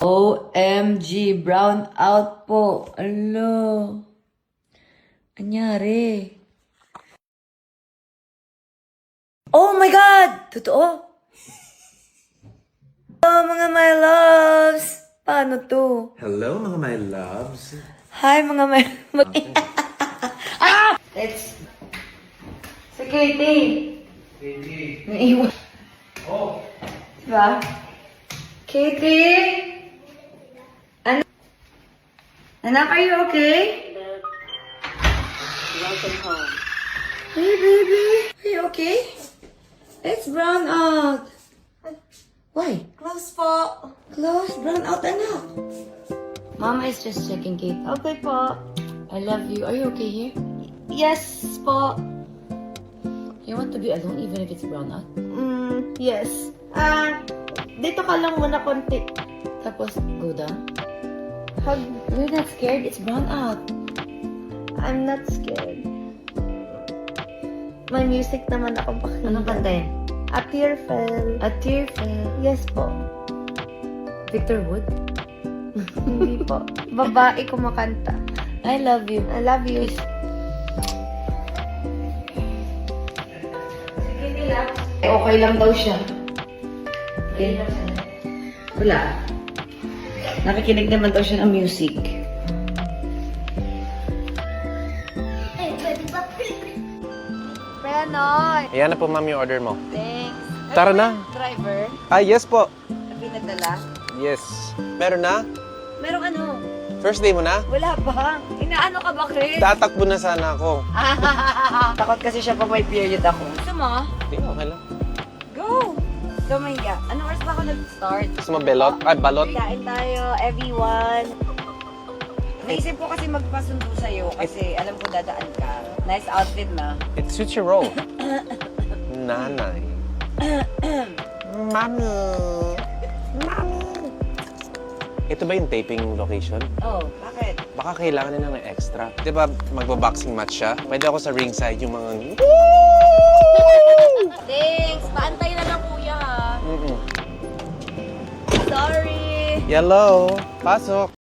OMG, brown out po. Alo. Anyari? Oh my God! Totoo? Hello mga my loves! Paano to? Hello, mga my loves. Hi mga my... Ah! Let's... Sa Katie. Katie. Naiwan. Oh. Diba? Katie? Ano? Anak, are you okay? Welcome home. Hey, baby. Are you okay? It's brown out. Why? Close po. Close, brown out, anak. Mama is just checking Kate. Okay po. I love you. Are you okay here? Yes po. You want to be alone even if it's brown out? Yes. Dito ka lang muna konti. Tapos, go down? Hug. You're not scared? It's brown out. I'm not scared. May music naman ako pakinggan. Anong kanta yan? A tear fell. A tear fell. Yes po. Victor Wood? Hindi po. Babae kumakanta. I love you. I love you. Okay lang daw siya. Okay? Wala. Nakikinig naman daw siya ng music. Penoy. Ayan na po, ma'am, yung order mo. Thanks. Tara na. Driver. Yes po. Pinadala. Yes. Meron na? Merong ano? First day mo na? Wala pa. Inaano ka ba, Chris? Tatakbo na sana ako. Takot kasi siya pag may period ako. Gusto mo? Hindi, okay lang. Go! Dominga. Anong oras ba ako nag-start? Gusto mo belot? Ay, balot? Kain tayo, everyone. Naisip ko kasi magpasundo sa'yo kasi alam ko dadaan ka. Nice outfit na. It suits your role. Nanay. Mami. Mami. Ito ba yung taping location? Oh, bakit? Baka kailangan nila ng extra. Di ba magbo-boxing match siya? Pwede ako sa ringside yung mga... Thanks! Paantay na lang kuya ha. Mm-mm. Sorry! Hello. Pasok.